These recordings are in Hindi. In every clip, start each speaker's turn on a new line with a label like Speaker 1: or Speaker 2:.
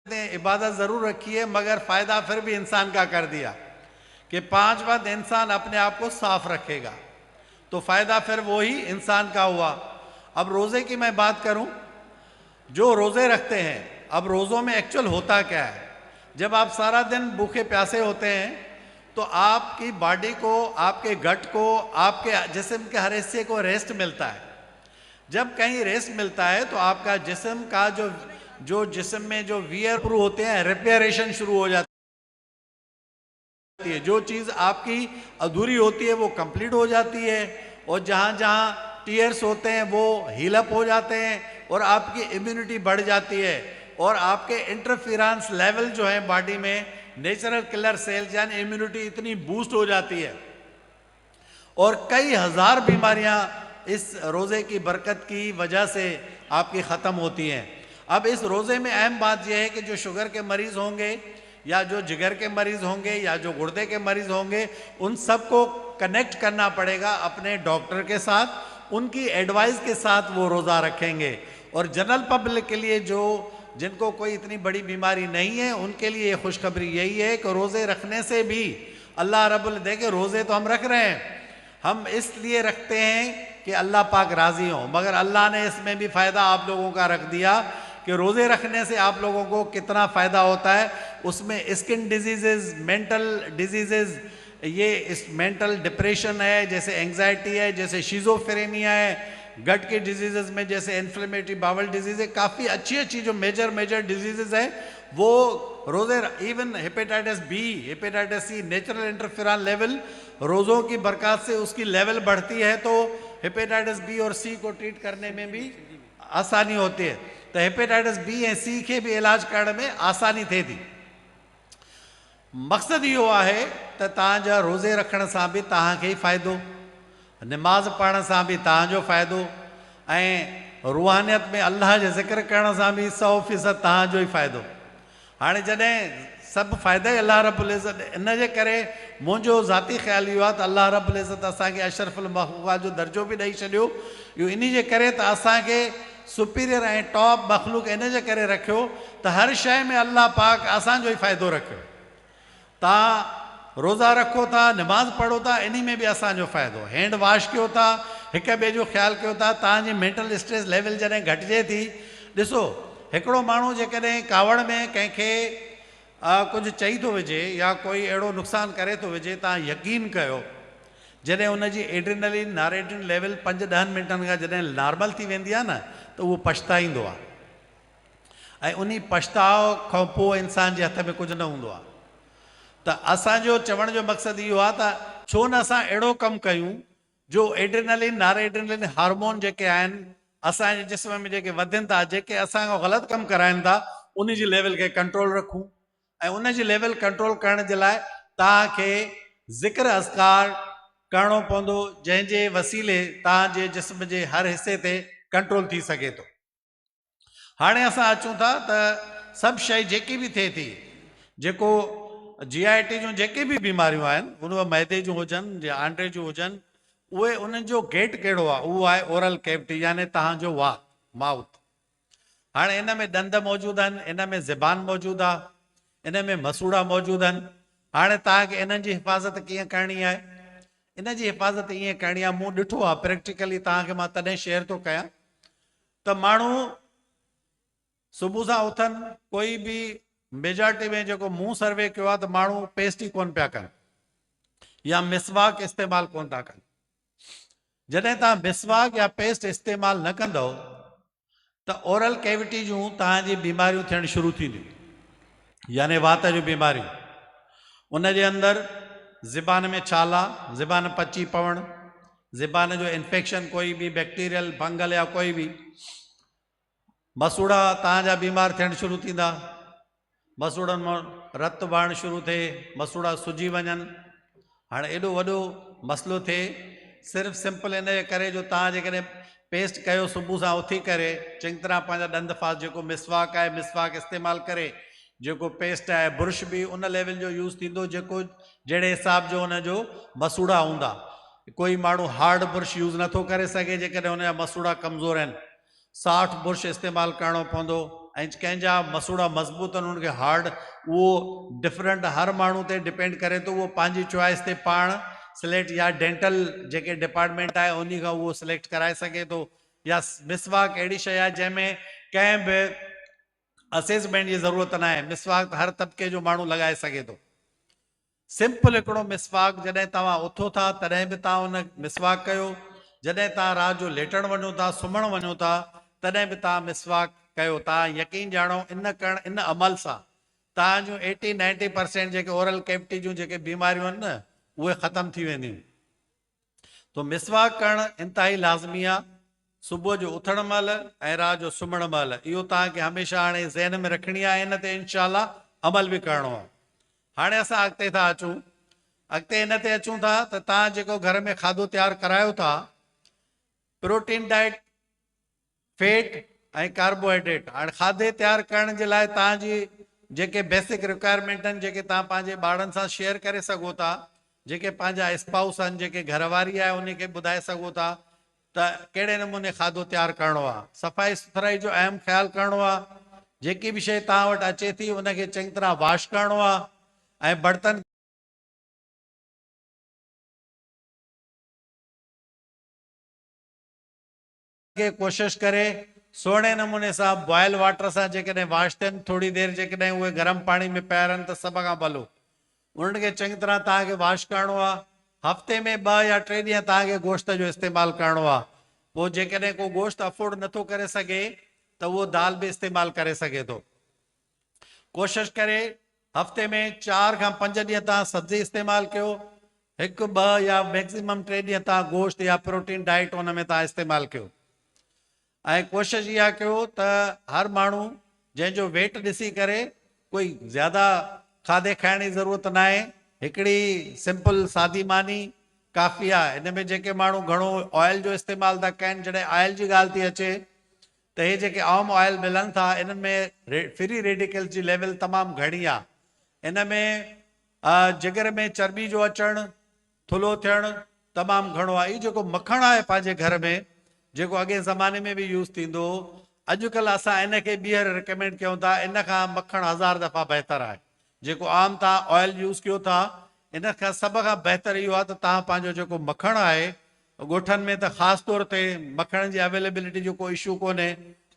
Speaker 1: ने इबादत ज़रूर रखी है, मगर फ़ायदा फिर भी इंसान का कर दिया कि 5 वक्त इंसान अपने आप को साफ रखेगा, तो फ़ायदा फिर वही इंसान का हुआ। अब रोज़े की मैं बात करूं, जो रोज़े रखते हैं, अब रोज़ों में एक्चुअल होता क्या है? जब आप सारा दिन भूखे प्यासे होते हैं तो आपकी बॉडी को, आपके गट को, आपके जिस्म के हर हिस्से को रेस्ट मिलता है। जब कहीं रेस्ट मिलता है तो आपका जिस्म का जो जिस्म में जो वियर शुरू होते हैं, रिपेयरेशन शुरू हो जाती है। जो चीज़ आपकी अधूरी होती है वो कंप्लीट हो जाती है, और जहाँ जहाँ टीयर्स होते हैं वो हील अप हो जाते हैं, और आपकी इम्यूनिटी बढ़ जाती है, और आपके इंटरफेरेंस लेवल जो है बॉडी में नेचुरल किलर सेल्स यानी इम्यूनिटी इतनी बूस्ट हो जाती है, और कई हज़ार बीमारियां इस रोज़े की बरकत की वजह से आपकी ख़त्म होती हैं। अब इस रोज़े में अहम बात यह है कि जो शुगर के मरीज़ होंगे, या जो जिगर के मरीज़ होंगे, या जो गुर्दे के मरीज़ होंगे, उन सबको कनेक्ट करना पड़ेगा अपने डॉक्टर के साथ, उनकी एडवाइस के साथ वो रोज़ा रखेंगे। और जनरल पब्लिक के लिए, जो जिनको कोई इतनी बड़ी बीमारी नहीं है, उनके लिए खुशखबरी यही है कि रोज़े रखने से भी अल्लाह रब्बुल देखे, रोज़े तो हम रख रहे हैं, हम इसलिए रखते हैं कि अल्लाह पाक राज़ी हों, मगर अल्लाह ने इसमें भी फ़ायदा आप लोगों का रख दिया कि रोज़े रखने से आप लोगों को कितना फ़ायदा होता है। उसमें स्किन डिजीज़ेज़, मेंटल डिजीज़ेज़, ये इस मेंटल डिप्रेशन है, जैसे एंग्जाइटी है, जैसे शिज़ोफ्रेनिया है, गट के डिजीज़ेज़ में जैसे इन्फ्लेमेटरी बावल डिजीज़ है, काफ़ी अच्छी अच्छी जो मेजर डिजीज़ेज़ हैं वो रोज़े, even hepatitis B, hepatitis C, natural interferon level रोज़ों की बरकत से उसकी लेवल बढ़ती है, तो हेपेटाइटिस बी और सी को ट्रीट करने में भी आसानी होती है। तो हेपेटाइटिस बी ऐं सी के भी इलाज करण में आसानी थिए थी। मक़सदु इहो आहे त तव्हांजा रोज़े रखण सां बि तव्हांखे ई फ़ाइदो, नमाज़ पढ़ण सां बि तव्हांजो फ़ाइदो, ऐं रूहानियत में अल्लाह जो ज़िक्र करण सां बि 100% तव्हांजो ई फ़ाइदो। हाणे जॾहिं सभु फ़ाइदा ई अल्लाह रब्बुल इज़्ज़त, इन जे करे मुंहिंजो ज़ाती ख़्यालु इहो आहे त अल्लाह रब्बुल इज़्ज़त असांखे अशरफुल मख़लूक़ात जो दर्जो बि ॾेई छॾियो। इहो इन जे करे त असांखे सुपीरियर ऐं टॉप मख़लूक़ इन जे करे रखियो त हर शइ में अल्लाह पाक असांजो ई फ़ाइदो रखियो। तव्हां रोज़ा रखो था, नमाज़ पढ़ो था, इन में बि असांजो फ़ाइदो, हैंड वॉश कयो था, हिक ॿिए जो ख़्यालु कयो था, तव्हांजी मेंटल स्ट्रेस लेवल जॾहिं घटिजे थी। ॾिसो, हिकिड़ो माण्हू जेकॾहिं कावड़ में कंहिंखे कुझु चई थो विझे या कोई अहिड़ो नुक़सानु करे थो विझे, तव्हां यकीन कयो जॾहिं उनजी एड्रेनलिन नारेड्रिन लेवल 5-10 मिंटनि खां जॾहिं नॉर्मल थी वेंदी आहे न, त उहो पछताईंदो आहे, ऐं उन पछताव खां पोइ इंसान जे हथ में कुझु न हूंदो आहे। त असांजो चवण जो मक़सदु इहो आहे त छो न असां अहिड़ो कमु कयूं जो एड्रेनलिन नारेड्रिनलिन हार्मोन जेके आहिनि असांजे जिस्म में जेके वधनि था, जेके असांखां ग़लति कमु कराइनि था, उन जी लेवल खे कंट्रोल रखूं। ऐं उन जी लेवल कंट्रोल करण जे लाइ तव्हांखे ज़िक्र अज़कार करणो पवंदो, जंहिंजे वसीले तव्हांजे जिस्म जे हर हिसे ते कंट्रोल थी सघे थो। हाणे असां अचूं था त सभु शइ जेकी बि थिए थी, जेको GIT जूं जेके बि बीमारियूं आहिनि, उन मैदे जूं हुजनि या आंडे जूं हुजनि, उहे उन्हनि जो गेट कहिड़ो आहे, उहो आहे ओरल कैविटी, यानी तव्हांजो वात, माउथ। हाणे इन में ॾंद मौजूदु आहिनि, इन में ज़बान मौजूदु आहे, इन में मसूड़ा मौजूदु आहिनि। हाणे तव्हांखे इन्हनि जी हिफ़ाज़त कीअं करणी आहे? इन जी हिफ़ाज़त ईअं करणी आहे, मूं ॾिठो आहे प्रैक्टिकली, तव्हांखे मां तॾहिं शेयर थो कयां त माण्हू सुबुह सां उथनि, कोई बि मेजॉरिटी में जेको मूं सर्वे कयो आहे त माण्हू पेस्ट ई कोन पिया कनि या मिसवाक इस्तेमालु कोन था कनि। जॾहिं तव्हां मिसवाक या पेस्ट इस्तेमालु न कंदव त ओरल कैविटी जूं तव्हांजी बीमारियूं थियणु शुरू थींदियूं, यानी वात जूं बीमारियूं। उन जे अंदरि ज़बान में छाला, ज़बान पची पवणु, ज़बान जो इन्फेक्शन, कोई बि बैक्टीरियल फंगल या कोई बि, मसूड़ा तव्हांजा बीमार थियणु शुरू थींदा, मसूड़नि मां रत वहणु शुरू थिए, मसूड़ा सुजी वञनि। हाणे एॾो वॾो मसइलो थिए सिर्फ़ु सिंपल इन जे करे जो तव्हां जेकॾहिं पेस्ट कयो सुबुह सां उथी करे चङी तरह पंहिंजा ॾंद फास, जेको मिसवाक आहे मिसवाक इस्तेमालु करे, जेको पेस्ट आहे ब्रुश बि उन लेवल जो यूज़ थींदो जेको जहिड़े हिसाब जो उनजो मसूड़ा हूंदा। कोई माण्हू हार्ड ब्रुश यूज़ नथो करे सघे जेकॾहिं उनजा मसूड़ा कमज़ोर आहिनि, सॉफ्ट ब्रुश इस्तेमालु करणो पवंदो। ऐं कंहिंजा मसूड़ा मज़बूत आहिनि उनखे हार्ड, उहो डिफरेंट हर माण्हू ते डिपेंड करे थो, उहो पंहिंजी चॉइस ते पाण सिलेक्ट, या डेंटल जेके डिपार्टमेंट आहे उन खां उहो सिलेक्ट कराए सघे थो, या मिसवाक अहिड़ी शइ आहे जंहिंमें कंहिं बि असेसमेंट जी ज़रूरत न आहे, मिसवाक हर तबिके जो माण्हू लॻाए सघे थो। सिंपल हिकिड़ो मिसवाक, जॾहिं तव्हां उथो था तॾहिं बि तव्हां उन मिसवाक कयो, जॾहिं तव्हां राति जो लेटण वञो था, सुम्हण वञो था, तॾहिं बि तव्हां मिसवाक कयो। तव्हां यकीन ॼाणो इन करण, इन अमल सां तव्हांजूं 80-90% जेके ओरल कैविटी जूं जेके बीमारियूं आहिनि न, उहे ख़तम थी वेंदियूं। तो मिसवाक करणु इंतिहाई लाज़मी आहे, सुबुह जो उथण महिल ऐं राति जो सुम्हण महिल। इहो तव्हांखे हमेशह हाणे ज़हन में रखणी आहे, इन ते इंशाअल्लाह अमल बि करिणो आहे। हाणे असां अॻिते था अचूं, अॻिते इन ते अचूं था त तव्हां जेको घर में खाधो तयारु करायो था, प्रोटीन डाइट, फैट ऐं कार्बोहाइड्रेट, हाणे खाधे तयारु करण जे लाइ तव्हांजी जेके बेसिक रिक्वायरमेंट आहिनि, जेके तव्हां पंहिंजे ॿारनि सां शेयर करे सघो था, जेके पंहिंजा स्पाउस आहिनि, जेके घरवारी आहे उनखे ॿुधाए सघो था त कहिड़े नमूने खाधो तयारु करिणो आहे। सफ़ाई सुथराई जो अहम ख़्यालु करिणो आहे, जेकी बि शइ तव्हां वटि अचे थी उनखे चङी तरह वॉश करिणो आहे, ऐं बर्तन खे कोशिशि करे सुहिणे नमूने सां बॉयल वाटर सां जेकॾहिं वॉश थियनि, थोरी देरि जेकॾहिं उहे गरम पाणी में पिया रहनि त सभ खां भलो, उन्हनि खे चङी तरह तव्हांखे वॉश करिणो आहे। हफ़्ते में 2 या 3 ॾींहं तव्हांखे गोश्त जो इस्तेमालु करिणो आहे। पोइ जेकॾहिं को गोश्त अफोर्ड नथो करे सघे त उहो दाल बि इस्तेमालु करे सघे थो। कोशिशि करे हफ़्ते में 4 खां 5 ॾींहं तव्हां सब्ज़ी इस्तेमालु कयो, 1-2 या मैक्सिमम 3 ॾींहं तव्हां गोश्त या प्रोटीन डाइट उन में तव्हां इस्तेमालु कयो। ऐं कोशिशि इहा कयो त हर माण्हू जंहिंजो वेट ॾिसी करे कोई ज़्यादा खाधे खाइण जी ज़रूरत न आहे, हिकिड़ी सिंपल सादी मानी काफ़ी आहे। इन में जेके माण्हू घणो ऑयल जो इस्तेमालु था कनि, जॾहिं ऑयल जी ॻाल्हि थी अचे त हे जेके आम ऑयल मिलनि था इन्हनि में फ्री रेडिकल्स जी लेवल तमामु घणी आहे। इन में जिगर में चर्बी जो अचणु, थुल्हो थियणु तमामु घणो आहे। इहो जेको मखणु आहे पंहिंजे घर में, जेको अॻे ज़माने में बि यूज़ थींदो हो, अॼुकल्ह असां इनखे ॿीहर रिकमेंड कयूं था, इन खां मखणु 1000 दफ़ा बहितर आहे। जेको आम तव्हां ऑयल यूज़ कयो था, इन खां सभ खां बहितर इहो आहे त तव्हां पंहिंजो जेको मखणु आहे, ॻोठनि में त ख़ासि तौर ते मखण जी अवेलेबिलिटी जो को इशू कोन्हे,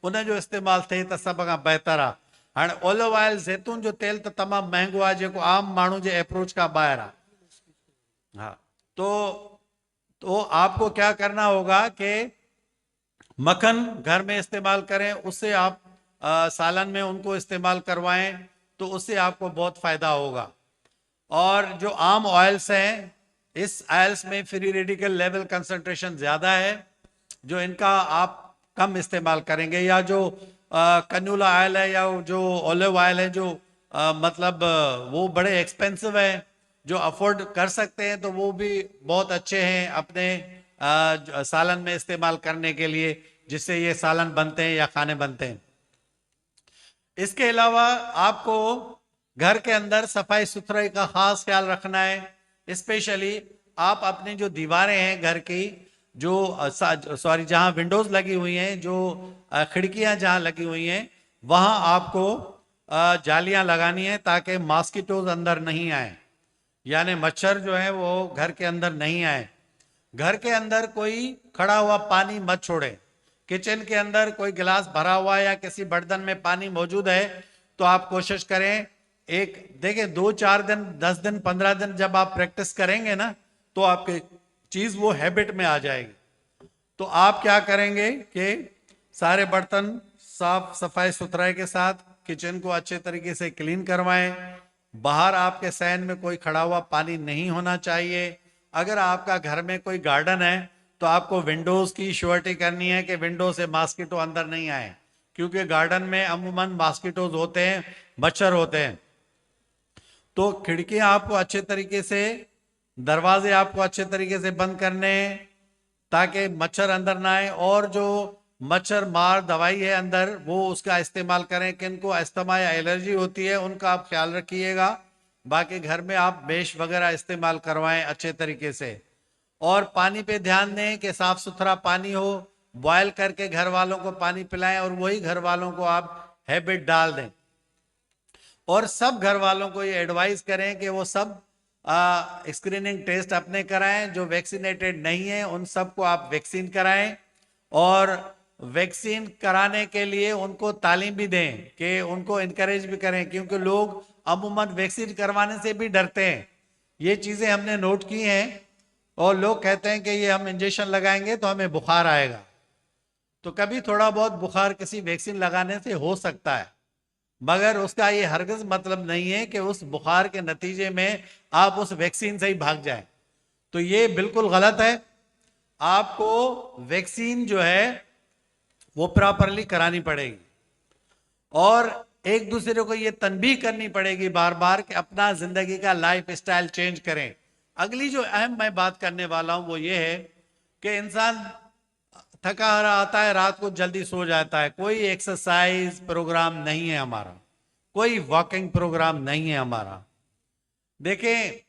Speaker 1: उनजो इस्तेमालु थिए त सभ खां बहितर आहे। हाणे ऑलिव ऑयल, ज़ैतून जो तेल त तमामु महांगो आहे, जेको आम माण्हू जे अप्रोच खां ॿाहिरि आहे। हाँ, तो आपको क्या करना होगा कि मक्खन घर में इस्तेमाल करें, उससे आप सालन में उनको इस्तेमाल करवाएं, तो उससे आपको बहुत फायदा होगा। और जो आम ऑयल्स हैं, इस ऑयल्स में फ्री रेडिकल लेवल कंसंट्रेशन ज़्यादा है, जो इनका आप कम इस्तेमाल करेंगे। या जो कन्यूला ऑयल है या जो ऑलिव ऑयल है, जो मतलब वो बड़े एक्सपेंसिव है, जो अफोर्ड कर सकते हैं तो वो भी बहुत अच्छे हैं अपने सालन में इस्तेमाल करने के लिए, जिससे ये सालन बनते हैं या खाने बनते हैं। इसके अलावा आपको घर के अंदर सफाई सुथराई का खास ख्याल रखना है। स्पेशली आप अपनी जो दीवारें हैं घर की, जो जहां विंडोज लगी हुई हैं, जो खिड़कियां जहां लगी हुई हैं, वहां आपको जालियां लगानी है ताकि मॉस्किटोज अंदर नहीं आए, यानी मच्छर जो है वो घर के अंदर नहीं आए। घर के अंदर कोई खड़ा हुआ पानी मत छोड़े। किचन के अंदर कोई गिलास भरा हुआ है या किसी बर्तन में पानी मौजूद है तो आप कोशिश करें, एक देखिए 2-4 दिन, 10 दिन, 15 दिन जब आप प्रैक्टिस करेंगे ना, तो आपके चीज वो हैबिट में आ जाएगी। तो आप क्या करेंगे कि सारे बर्तन साफ सफाई सुथराई के साथ किचन को अच्छे तरीके से क्लीन करवाएं। बाहर आपके सहन में कोई खड़ा हुआ पानी नहीं होना चाहिए। अगर आपका घर में कोई गार्डन है तो आपको विंडोज की श्योरिटी करनी है कि विंडो से मॉस्किटो अंदर नहीं आए, क्योंकि गार्डन में अमूमन मॉस्किटोज होते हैं, मच्छर होते हैं। तो खिड़कियां आपको अच्छे तरीके से, दरवाजे आपको अच्छे तरीके से बंद करने हैं ताकि मच्छर अंदर ना आए। और जो मच्छर मार दवाई है अंदर, वो उसका इस्तेमाल करें। किनको अस्थमा या एलर्जी होती है उनका आप ख्याल रखिएगा। बाकी घर में आप मेश वगैरह इस्तेमाल करवाएं अच्छे तरीके से। और पानी पे ध्यान दें कि साफ सुथरा पानी हो, बॉयल करके घर वालों को पानी पिलाएं और वही घर वालों को आप हैबिट डाल दें। और सब घर वालों को ये एडवाइस करें कि वो सब स्क्रीनिंग टेस्ट अपने कराएं। जो वैक्सीनेटेड नहीं है उन सबको आप वैक्सीन कराएं, और वैक्सीन कराने के लिए उनको तालीम भी दें कि उनको इनकरेज भी करें, क्योंकि लोग अमूमन वैक्सीन करवाने से भी डरते हैं। ये चीज़ें हमने नोट की हैं, और लोग कहते हैं कि ये हम इंजेक्शन लगाएंगे तो हमें बुखार आएगा। तो कभी थोड़ा बहुत बुखार किसी वैक्सीन लगाने से हो सकता है, मगर उसका ये हरगिज मतलब नहीं है कि उस बुखार के नतीजे में आप उस वैक्सीन से ही भाग जाएं। तो ये बिल्कुल गलत है। आपको वैक्सीन जो है वो प्रॉपरली करानी पड़ेगी, और एक दूसरे को ये तनबीह करनी पड़ेगी बार बार कि अपना जिंदगी का लाइफ स्टाइल चेंज करें। अगली जो अहम मैं बात करने वाला हूं वो ये है कि इंसान थका हारा आता है, रात को जल्दी सो जाता है। कोई एक्सरसाइज प्रोग्राम नहीं है हमारा, कोई वॉकिंग प्रोग्राम नहीं है हमारा। देखें,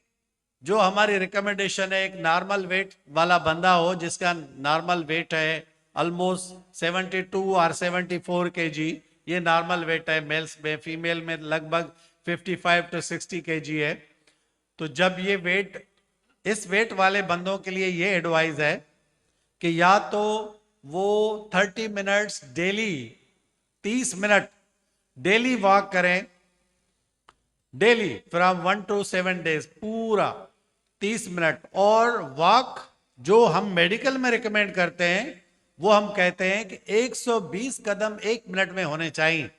Speaker 1: जो हमारी रिकमेंडेशन है, एक नॉर्मल वेट वाला बंदा हो जिसका नॉर्मल वेट है ऑलमोस्ट 72 और 74 kg, ये नॉर्मल वेट है मेल्स में। फीमेल में लगभग 55 to 60 kg है। तो जब ये वेट, इस वेट वाले बंदों के लिए ये एडवाइस है कि या तो वो 30 minutes daily, 30 minute daily walk करें, डेली फ्रॉम 1 to 7 days, पूरा 30 मिनट। और वॉक जो हम मेडिकल में रिकमेंड करते हैं वो हम कहते हैं कि 120 कदम 1 मिनट में होने चाहिए।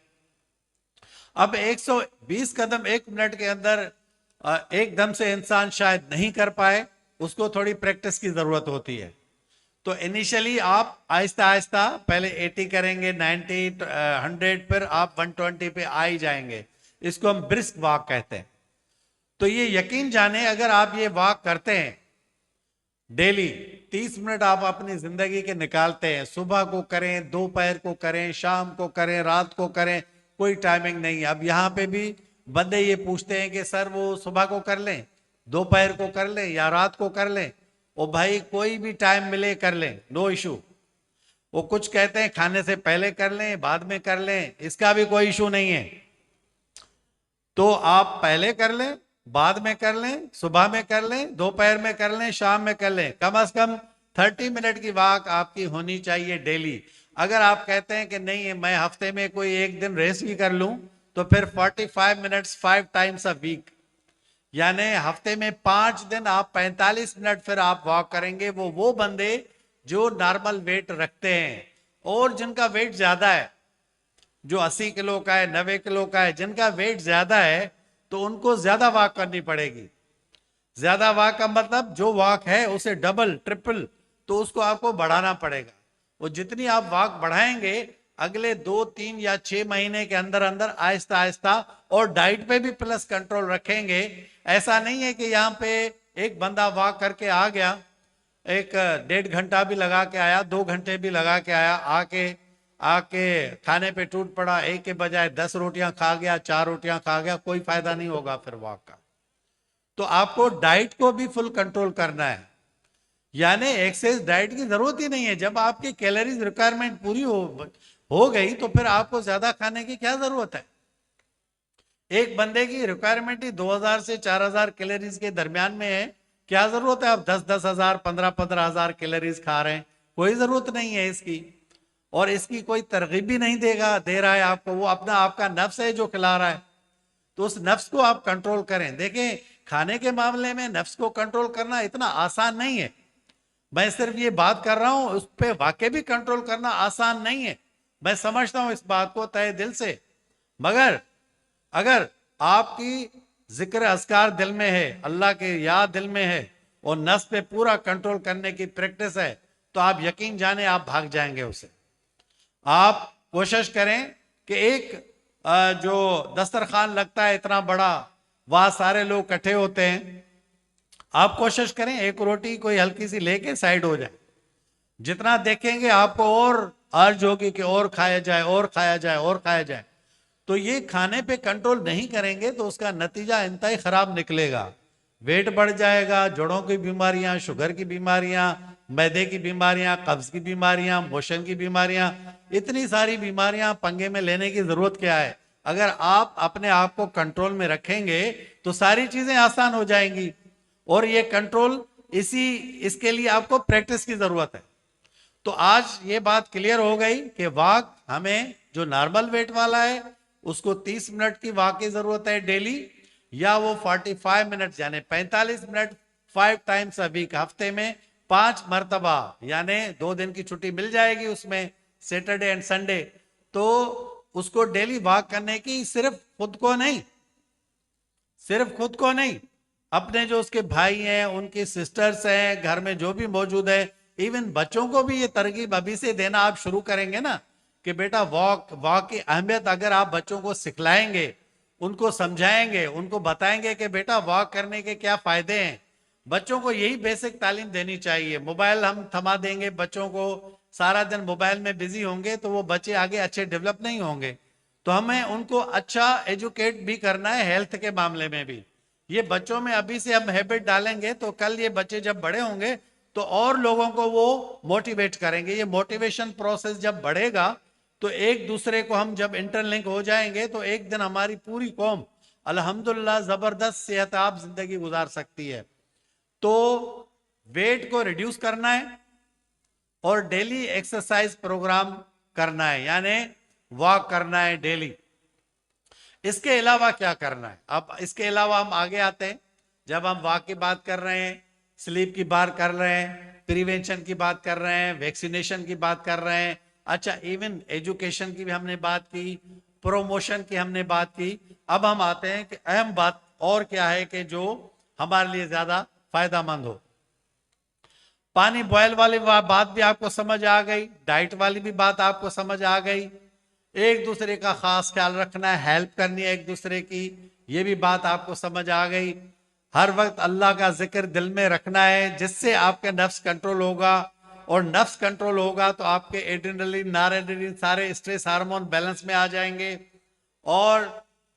Speaker 1: अब 120 कदम 1 मिनट के अंदर एकदम से इंसान शायद नहीं कर पाए, उसको थोड़ी प्रैक्टिस की जरूरत होती है। तो इनिशियली आप आहिस्ता आहिस्ता पहले 80 करेंगे, 90, 100, फिर आप 120 पे आ ही जाएंगे। इसको हम ब्रिस्क वॉक कहते हैं। तो ये यकीन जाने, अगर आप ये वॉक करते हैं डेली 30 मिनट आप अपनी जिंदगी के निकालते हैं, सुबह को करें, दोपहर को करें, शाम को करें, रात को करें, कोई टाइमिंग नहीं है। अब यहाँ पे भी बंदे ये पूछते हैं कि सर वो सुबह को कर लें, दोपहर को कर लें या रात को कर लें। ओ भाई, कोई भी टाइम मिले कर लें, नो इशू। वो कुछ कहते हैं खाने से पहले कर लें, बाद में कर लें, इसका भी कोई इशू नहीं है। तो आप पहले कर लें, बाद में कर लें, सुबह में कर लें, दोपहर में कर लें, शाम में कर लें। कम से कम 30 मिनट की वॉक आपकी होनी चाहिए डेली। अगर आप कहते हैं कि नहीं मैं हफ्ते में कोई एक दिन रेस्ट भी कर लूं, तो फिर 45 मिनट्स 5 टाइम्स अ वीक, यानी हफ्ते में 5 दिन आप 45 मिनट फिर आप वॉक करेंगे। वो बंदे जो नॉर्मल वेट रखते हैं और जिनका वेट ज्यादा है, जो 80 किलो का है, 90 किलो का है, जिनका वेट ज्यादा है, तो उनको ज्यादा वॉक करनी पड़ेगी। ज्यादा वॉक का मतलब जो वॉक है उसे डबल ट्रिपल, तो उसको आपको बढ़ाना पड़ेगा। वो जितनी आप वॉक बढ़ाएंगे अगले 2, 3 या 6 महीने के अंदर अंदर आहिस्ता आहिस्ता, और डाइट पे भी प्लस कंट्रोल रखेंगे। ऐसा नहीं है कि यहाँ पे एक बंदा वॉक करके आ गया, एक 1.5 घंटा भी लगा के आया, 2 घंटे भी लगा के आया, आके खाने पे टूट पड़ा, एक के बजाय 10 रोटियां खा गया, 4 रोटियां खा गया, कोई फायदा नहीं होगा फिर वॉक का। तो आपको डाइट को भी फुल कंट्रोल करना है, यानी एक्सेस डाइट की जरूरत ही नहीं है। जब आपकी कैलोरीज रिक्वायरमेंट पूरी हो गई तो फिर आपको ज्यादा खाने की क्या जरूरत है। एक बंदे की रिक्वायरमेंट ही 2000 से 4000 कैलोरीज के दरमियान में है, क्या जरूरत है आप 10-10 हजार, 15-15 हजार कैलोरीज खा रहे हैं? कोई जरूरत नहीं है इसकी, और इसकी कोई तरगीब भी नहीं दे रहा है आपको, वो अपना आपका नफ्स है जो खिला रहा है। तो उस नफ्स को आप कंट्रोल करें। देखें, खाने के मामले में नफ्स को कंट्रोल करना इतना आसान नहीं है। मैं सिर्फ ये बात कर रहा हूं, उस पर वाकई भी कंट्रोल करना आसान नहीं है, मैं समझता हूं इस बात को तहे दिल से। मगर अगर आपकी जिक्र अस्कार दिल में है, अल्लाह के याद दिल में है, और नफ्स पे पूरा कंट्रोल करने की प्रैक्टिस है, तो आप यकीन जाने आप भाग जाएंगे उसे। आप कोशिश करें कि एक जो दस्तरखान लगता है इतना बड़ा, वहां सारे लोग इकट्ठे होते हैं, आप कोशिश करें एक रोटी कोई हल्की सी लेके साइड हो जाए। जितना देखेंगे आपको और अर्ज होगी कि और खाया जाए, और खाया जाए, और खाया जाए। तो ये खाने पे कंट्रोल नहीं करेंगे तो उसका नतीजा इंतहाई खराब निकलेगा। वेट बढ़ जाएगा, जोड़ों की बीमारियां, शुगर की बीमारियां, मैदे की बीमारियां, कब्ज की बीमारियां, मोशन की बीमारियां, इतनी सारी बीमारियां पंगे में लेने की जरूरत क्या है? अगर आप अपने आप को कंट्रोल में रखेंगे तो सारी चीजें आसान हो जाएंगी। और ये कंट्रोल इसके लिए आपको प्रैक्टिस की जरूरत है। तो आज ये बात क्लियर हो गई कि वॉक हमें, जो नॉर्मल वेट वाला है उसको 30 मिनट की वॉक की जरूरत है डेली, या वो 45 मिनट यानी 45 मिनट 5 टाइम्स अ वीक, हफ्ते में 5 मरतबा, यानी 2 दिन की छुट्टी मिल जाएगी उसमें, सैटरडे एंड संडे। तो उसको डेली वॉक करने की, सिर्फ खुद को नहीं, अपने जो उसके भाई हैं, उनकी सिस्टर्स हैं, घर में जो भी मौजूद है, इवन बच्चों को भी ये तरकीब अभी से देना आप शुरू करेंगे ना कि बेटा वॉक की अहमियत अगर आप बच्चों को सिखलाएंगे, उनको समझाएंगे, उनको बताएंगे कि बेटा वॉक करने के क्या फायदे हैं। बच्चों को यही बेसिक तालीम देनी चाहिए। मोबाइल हम थमा देंगे बच्चों को, सारा दिन मोबाइल में बिजी होंगे तो वो बच्चे आगे अच्छे डेवलप नहीं होंगे। तो हमें उनको अच्छा एजुकेट भी करना है हेल्थ के मामले में भी। ये बच्चों में अभी से हम हैबिट डालेंगे तो कल ये बच्चे जब बड़े होंगे तो और लोगों को वो मोटिवेट करेंगे। ये मोटिवेशन प्रोसेस जब बढ़ेगा तो एक दूसरे को हम जब इंटरलिंक हो जाएंगे तो एक दिन हमारी पूरी कौम अल्हम्दुलिल्लाह जबरदस्त सेहतयाब जिंदगी गुजार सकती है। तो वेट को रिड्यूस करना है और डेली एक्सरसाइज प्रोग्राम करना है, यानी वॉक करना है डेली। इसके अलावा क्या करना है? अब इसके अलावा हम आगे आते हैं। जब हम वॉक की बात कर रहे हैं, स्लीप की बात कर रहे हैं, प्रिवेंशन की बात कर रहे हैं, वैक्सीनेशन की बात कर रहे हैं, अच्छा इवन एजुकेशन की भी हमने बात की, प्रमोशन की हमने बात की। अब हम आते हैं कि अहम बात और क्या है कि जो हमारे लिए ज्यादा फायदेमंद हो। पानी बॉयल वाली बात भी आपको समझ आ गई, डाइट वाली भी बात आपको समझ आ गई, एक दूसरे का खास ख्याल रखना है, हेल्प करनी है एक दूसरे की, ये भी बात आपको समझ आ गई। हर वक्त अल्लाह का जिक्र दिल में रखना है जिससे आपके नफ्स कंट्रोल होगा, और नफ्स कंट्रोल होगा तो आपके एड्रेनलिन, नॉरएड्रेनलिन, सारे स्ट्रेस हार्मोन बैलेंस में आ जाएंगे और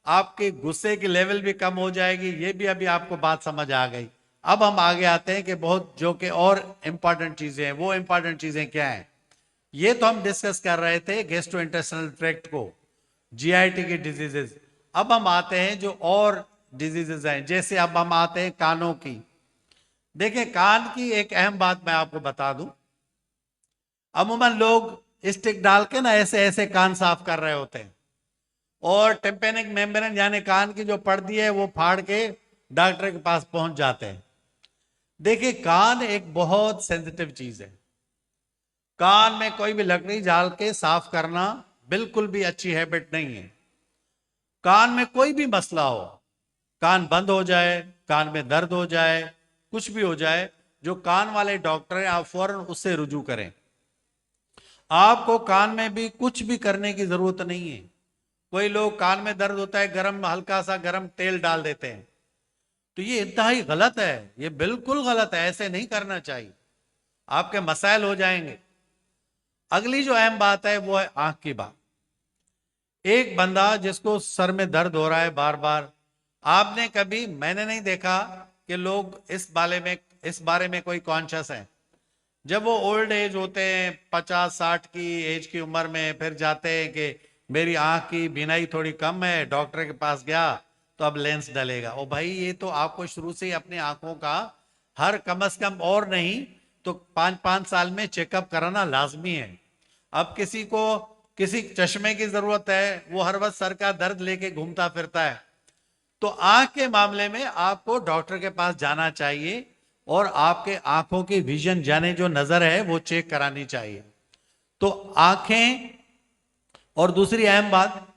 Speaker 1: आपके गुस्से की लेवल भी कम हो जाएगी। ये भी अभी आपको बात समझ आ गई। अब हम आगे आते हैं कि बहुत जो कि और इंपॉर्टेंट चीजें हैं। वो इंपॉर्टेंट चीजें क्या हैं? ये तो हम डिस्कस कर रहे थे गैस्ट्रो इंटेस्टिनल ट्रैक्ट को, जीआईटी की डिजीजेस। अब हम आते हैं जो और डिजीजेस हैं, जैसे अब हम आते हैं कानों की। देखिए कान की एक अहम बात मैं आपको बता दूं, अमूमन लोग स्टिक डाल के ना ऐसे ऐसे कान साफ कर रहे होते हैं और टिम्पेनिक मेम्ब्रेन यानी कान की जो पर्दी है वो फाड़ के डॉक्टर के पास पहुंच जाते हैं। देखिए कान एक बहुत सेंसिटिव चीज है। कान में कोई भी लकड़ी डाल के साफ करना बिल्कुल भी अच्छी हैबिट नहीं है। कान में कोई भी मसला हो, कान बंद हो जाए, कान में दर्द हो जाए, कुछ भी हो जाए, जो कान वाले डॉक्टर हैं आप फौरन उससे रुजू करें। आपको कान में भी कुछ भी करने की जरूरत नहीं है। कोई लोग कान में दर्द होता है गरम, हल्का सा गरम तेल डाल देते हैं, तो ये इंतहाई गलत है, ये बिल्कुल गलत है, ऐसे नहीं करना चाहिए, आपके मसाइल हो जाएंगे। अगली जो अहम बात है वो है आंख की बात। एक बंदा जिसको सर में दर्द हो रहा है बार बार, आपने कभी, मैंने नहीं देखा कि लोग इस बारे में कोई कॉन्शियस है। जब वो ओल्ड एज होते हैं 50-60 की एज की उम्र में, फिर जाते हैं कि मेरी आंख की बीनाई थोड़ी कम है, डॉक्टर के पास गया तो अब लेंस डलेगा। ओ भाई ये तो आपको शुरू से ही अपनी आंखों का हर कम से कम और नहीं तो 5-5 साल में चेकअप कराना लाजमी है। अब किसी को किसी चश्मे की जरूरत है, वो हर वक्त सर का दर्द लेके घूमता फिरता है, तो आंख के मामले में आपको डॉक्टर के पास जाना चाहिए और आपके आंखों की विजन जाने जो नजर है वो चेक करानी चाहिए। तो आंखें, और दूसरी अहम बात,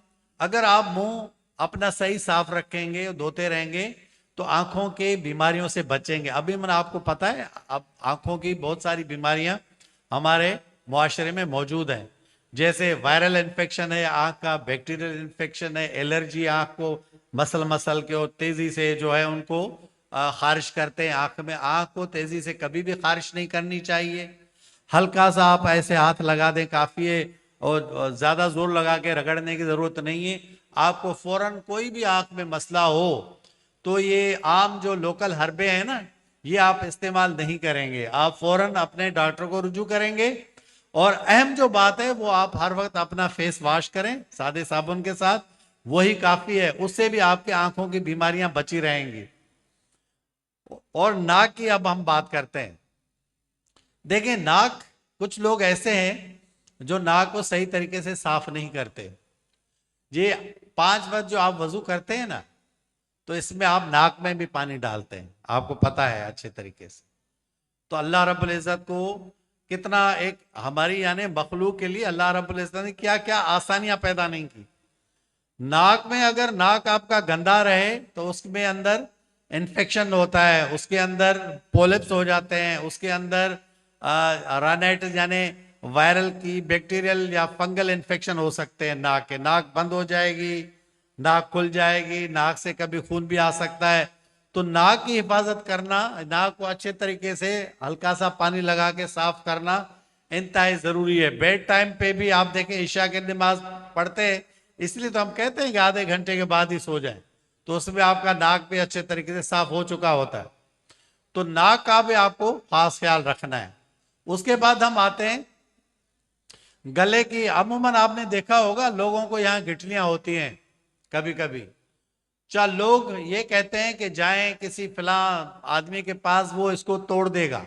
Speaker 1: अगर आप मुंह अपना सही साफ रखेंगे, धोते रहेंगे तो आंखों के बीमारियों से बचेंगे। अभी मैंने आपको पता है अब आंखों की बहुत सारी बीमारियां हमारे मुआशरे में मौजूद हैं, जैसे वायरल इन्फेक्शन है आंख का, बैक्टीरियल इन्फेक्शन है, एलर्जी आंख को मसल के और तेजी से जो है उनको खारिश करते हैं आंख में। आंख को तेजी से कभी भी खारिश नहीं करनी चाहिए, हल्का सा आप ऐसे हाथ लगा दें काफी है, और ज्यादा जोर लगा के रगड़ने की जरूरत नहीं है। आपको फौरन कोई भी आंख में मसला हो तो ये आम जो लोकल हर्बे हैं ना, ये आप इस्तेमाल नहीं करेंगे। आप फौरन अपने डॉक्टर को रुजू करेंगे। और अहम जो बात है वो आप हर वक्त अपना फेस वॉश करें सादे साबुन के साथ, वही काफी है, उससे भी आपके आंखों की बीमारियां बची रहेंगी। और नाक की अब हम बात करते हैं। देखिए नाक, कुछ लोग ऐसे हैं जो नाक को सही तरीके से साफ नहीं करते। ये 5 वक्त जो आप वजू करते हैं ना, तो इसमें आप नाक में भी पानी डालते हैं, आपको पता है अच्छे तरीके से। तो अल्लाह रब्बुल इज़्ज़त को कितना एक हमारी यानी मखलूक के लिए अल्लाह रब्बुल इज़्ज़त ने क्या क्या आसानियां पैदा नहीं की। नाक में अगर नाक आपका गंदा रहे तो उसमें अंदर इन्फेक्शन होता है, उसके अंदर पोलिप्स हो जाते हैं, उसके अंदर रानाइटिस यानी वायरल की बैक्टीरियल या फंगल इन्फेक्शन हो सकते हैं। नाक के, नाक बंद हो जाएगी, नाक खुल जाएगी, नाक से कभी खून भी आ सकता है। तो नाक की हिफाजत करना, नाक को अच्छे तरीके से हल्का सा पानी लगा के साफ करना इंतहाई जरूरी है। बेड टाइम पे भी आप देखें ईशा की नमाज पढ़ते हैं, इसलिए तो हम कहते हैं कि आधे घंटे के बाद ही सो जाएं, तो उसमें आपका नाक भी अच्छे तरीके से साफ हो चुका होता है। तो नाक का भी आपको खास ख्याल रखना है। उसके बाद हम आते हैं गले की। अमूमन आपने देखा होगा लोगों को यहाँ गिठलियां होती हैं कभी कभी। चार लोग ये कहते हैं कि जाएं किसी फिला आदमी के पास, वो इसको तोड़ देगा।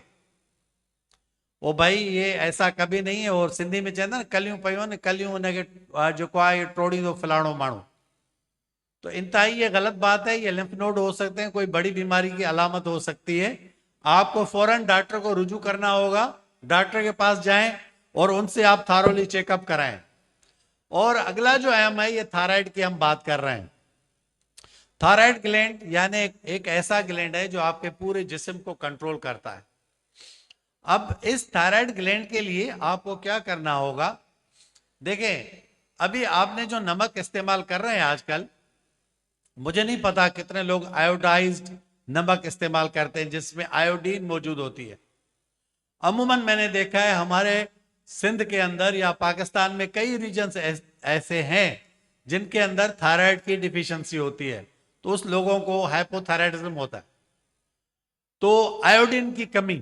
Speaker 1: वो भाई ये ऐसा कभी नहीं है। और सिंधी में चवंदा न कलियूं पयूं आहिनि, कलियूं उनखे जेको आहे टोड़ींदो फलाणो माण्हू। तो इंतहाई ये गलत बात है। ये लिम्फ नोड हो सकते हैं, कोई बड़ी बीमारी की अलामत हो सकती है। आपको फौरन डॉक्टर को रुजू करना होगा, डॉक्टर के पास जाएं और उनसे आप थारोली चेकअप कराएं। और अगला जो अहम है, ये थायराइड की हम बात कर रहे हैं। थायराइड ग्लैंड यानी एक ऐसा ग्लैंड है जो आपके पूरे जिस्म को कंट्रोल करता है। अब इस थायराइड ग्लैंड के लिए आपको क्या करना होगा? देखें, अभी आपने जो नमक इस्तेमाल कर रहे हैं आजकल, मुझे नहीं पता कितने लोग आयोडाइज्ड नमक इस्तेमाल करते हैं जिसमें आयोडीन मौजूद होती है। अमूमन मैंने देखा है हमारे सिंध के अंदर या पाकिस्तान में कई रीजन्स ऐसे हैं जिनके अंदर थायराइड की डिफिशियंसी होती है, तो उस लोगों को हाइपोथायराइडिज्म होता है, तो आयोडीन की कमी।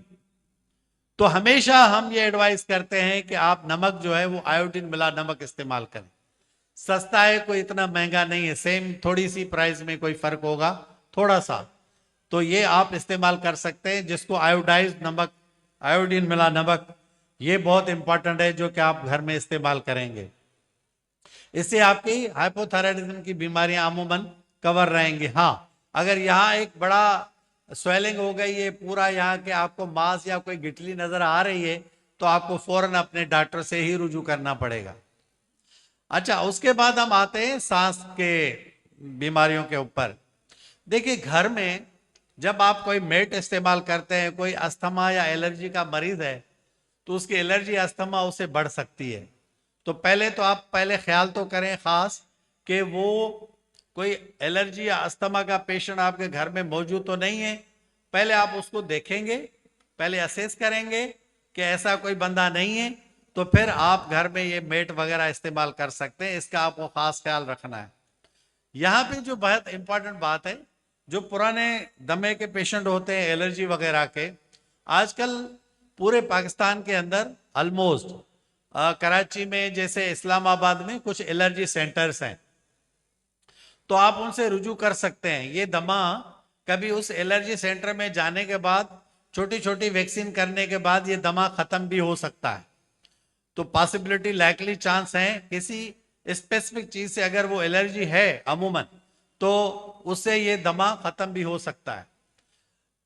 Speaker 1: तो हमेशा हम ये एडवाइस करते हैं कि आप नमक जो है वो आयोडीन मिला नमक इस्तेमाल करें। सस्ता है, कोई इतना महंगा नहीं है, सेम थोड़ी सी प्राइस में कोई फर्क होगा थोड़ा सा, तो ये आप इस्तेमाल कर सकते हैं, जिसको आयोडाइज्ड नमक, आयोडीन मिला नमक, ये बहुत इंपॉर्टेंट है जो कि आप घर में इस्तेमाल करेंगे। इससे आपकी हाइपोथायराइडिज्म की बीमारियां अमूमन कवर रहेंगी। हाँ, अगर यहाँ एक बड़ा स्वेलिंग हो गई है पूरा, यहाँ के आपको मांस या कोई गिठली नजर आ रही है, तो आपको फौरन अपने डॉक्टर से ही रुजू करना पड़ेगा। अच्छा, उसके बाद हम आते हैं सांस के बीमारियों के ऊपर। देखिए, घर में जब आप कोई मेट इस्तेमाल करते हैं, कोई अस्थमा या एलर्जी का मरीज है, तो उसकी एलर्जी अस्थमा उससे बढ़ सकती है। तो आप पहले ख्याल तो करें खास कि वो कोई एलर्जी या अस्थमा का पेशेंट आपके घर में मौजूद तो नहीं है। पहले आप उसको देखेंगे, पहले असेस करेंगे कि ऐसा कोई बंदा नहीं है, तो फिर आप घर में ये मेट वगैरह इस्तेमाल कर सकते हैं। इसका आपको खास ख्याल रखना है। यहाँ पे जो बहुत इंपॉर्टेंट बात है, जो पुराने दमे के पेशेंट होते हैं एलर्जी वगैरह के, आजकल पूरे पाकिस्तान के अंदर ऑलमोस्ट कराची में जैसे इस्लामाबाद में कुछ एलर्जी सेंटर्स हैं, तो आप उनसे रुजू कर सकते हैं। ये दमा कभी उस एलर्जी सेंटर में जाने के बाद, छोटी छोटी वैक्सीन करने के बाद ये दमा खत्म भी हो सकता है। तो पॉसिबिलिटी, लाइकली चांस है किसी स्पेसिफिक चीज से अगर वो एलर्जी है अमूमन, तो उससे ये दमा खत्म भी हो सकता है।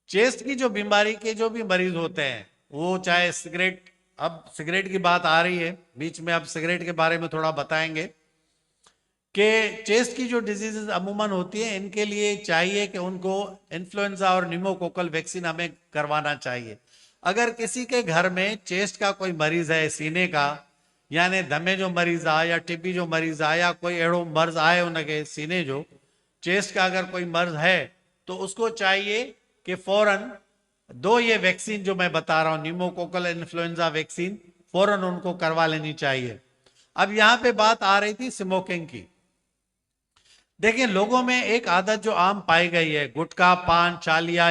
Speaker 1: चेस्ट की जो बीमारी के जो भी मरीज होते हैं, वो चाहे सिगरेट, अब सिगरेट की बात आ रही है बीच में, अब सिगरेट के बारे में थोड़ा बताएंगे कि चेस्ट की जो डिजीजेज अमूमन होती है, इनके लिए चाहिए कि उनको इन्फ्लुएंजा और न्यूमोकोकल वैक्सीन हमें करवाना चाहिए। अगर किसी के घर में चेस्ट का कोई मरीज है, सीने का यानी दमे जो मरीज आहे या टीबी जो मरीज आहे या कोई अड़ो मर्ज आहे उनके सीने जो, चेस्ट का अगर कोई मर्ज है, तो उसको चाहिए कि फौरन दो ये वैक्सीन जो मैं बता रहा हूं, न्यूमोकोकल इन्फ्लुएंजा वैक्सीन, फौरन उनको करवा लेनी चाहिए। अब यहां पे बात आ रही थी स्मोकिंग की। देखिए, लोगों में एक आदत जो आम पाई गई है, गुटखा, पान, चालिया,